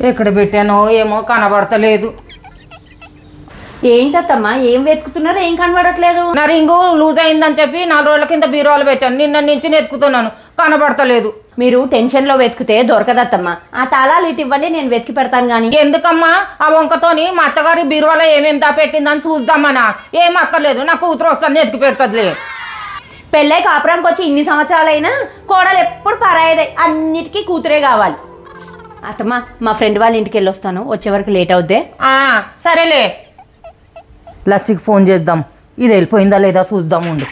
ఎక్కడ పెట్టానో ఏమో కనబడతలేదు. ఏంటత్తమ్మా ఏం వెతుకుతున్నారు? ఏం కనబడట్లేదు. నా రింగు లూజ్ అయిందని చెప్పి 4 రోజుల కింద బీరువాలు పెట్టాను. నిన్న నుంచి వెతుకుతున్నాను, కనబడతలేదు. మీరు టెన్షన్లో వెతికితే దొరకదత్తమ్మా. ఆ తాళాలు ఇటు ఇవ్వండి, నేను వెతికి పెడతాను. కానీ ఎందుకమ్మా ఆ వంకతోని మా అత్తగారి బీరువాలో ఏమేమి దాపెట్టిందని చూద్దామనా? ఏం అక్కర్లేదు, నా కూతురు వస్తాను వెతికి పెడతదిలే. పెళ్ళై కాపురానికి వచ్చి ఇన్ని సంవత్సరాలైనా కోడలు ఎప్పుడు పరాయిదే, అన్నిటికీ కూతురే కావాలి. అత్తమ్మా మా ఫ్రెండ్ వాళ్ళ ఇంటికి వెళ్ళొస్తాను, వచ్చే వరకు లేట్ అవుద్దే. సరేలే, లచ్చికి ఫోన్ చేద్దాం. ఇది వెళ్ళిపోయిందా లేదా చూద్దాం ఉండు.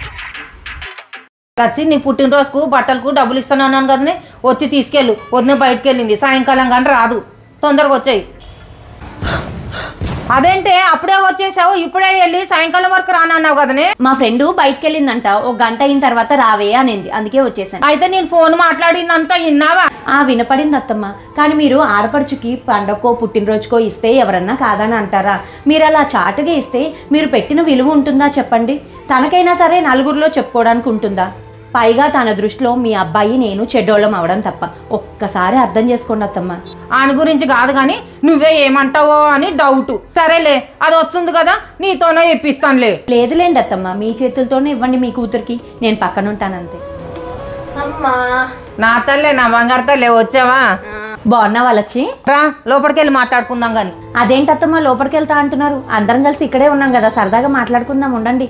లచ్చి నీ పుట్టినరోజుకు బట్టలకు డబ్బులు ఇస్తానన్నాను కదనే, వచ్చి తీసుకెళ్ళు. వదిన బయటకు వెళ్ళింది, సాయంకాలం కానీ రాదు. తొందరగా వచ్చాయి. అదేంటే అప్పుడే వచ్చేసావు, ఇప్పుడే వెళ్ళి సాయంకాలం వరకు రానన్నావు కదనే. మా ఫ్రెండ్ బయటకు వెళ్ళిందంట, 1 గంట అయిన తర్వాత రావే అనింది, అందుకే వచ్చేసాను. అయితే నేను ఫోన్ మాట్లాడిందంతా విన్నావా? వినపడింది అత్తమ్మ. కానీ మీరు ఆడపడుచుకి పండగకో పుట్టినరోజుకో ఇస్తే ఎవరన్నా కాదని అంటారా? మీరు అలా చాటుగా ఇస్తే మీరు పెట్టిన విలువ ఉంటుందా చెప్పండి? తనకైనా సరే నలుగురిలో చెప్పుకోవడానికి ఉంటుందా? పైగా తన దృష్టిలో మీ అబ్బాయి నేను చెడ్డోళ్ళం అవడం తప్ప. ఒక్కసారి అర్థం చేసుకోండి అత్తమ్మ. ఆయన గురించి కాదు కానీ నువ్వే ఏమంటావో అని డౌట్. సరేలే, అది వస్తుంది కదా, నీతోనే ఇప్పిస్తానులే. లేదులేండి అత్తమ్మ, మీ చేతులతోనే ఇవ్వండి మీ కూతురికి, నేను పక్కన ఉంటానంతే. అమ్మా నా తల్లే, నా బంగారు తల్లే, వచ్చావా? బాగున్నా వాళ్ళొచ్చి రా, లోపలికి వెళ్ళి మాట్లాడుకుందాం. కానీ అదేంటత్తమ్మ లోపలికి వెళ్తా అంటున్నారు? అందరం కలిసి ఇక్కడే ఉన్నాం కదా, సరదాగా మాట్లాడుకుందాం, ఉండండి.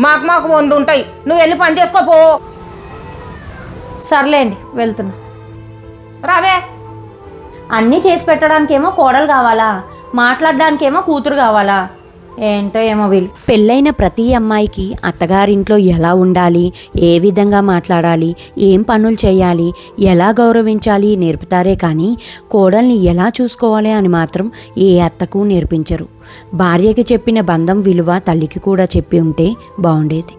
మాకు వందు ఉంటాయి, నువ్వు వెళ్ళి పని చేసుకోపో. సర్లేండి వెళ్తున్నా. రావే. అన్నీ చేసి పెట్టడానికేమో కోడలు కావాలా, మాట్లాడడానికేమో కూతురు కావాలా? ఏంటో ఏమో వీళ్ళు. పెళ్ళైన ప్రతి అమ్మాయికి అత్తగారింట్లో ఎలా ఉండాలి, ఏ విధంగా మాట్లాడాలి, ఏం పనులు చేయాలి, ఎలా గౌరవించాలి నేర్పుతారే కానీ కోడల్ని ఎలా చూసుకోవాలి అని మాత్రం ఏ అత్తకు నేర్పించరు. భార్యకి చెప్పిన బంధం విలువ తల్లికి కూడా చెప్పి ఉంటే బాగుండేది.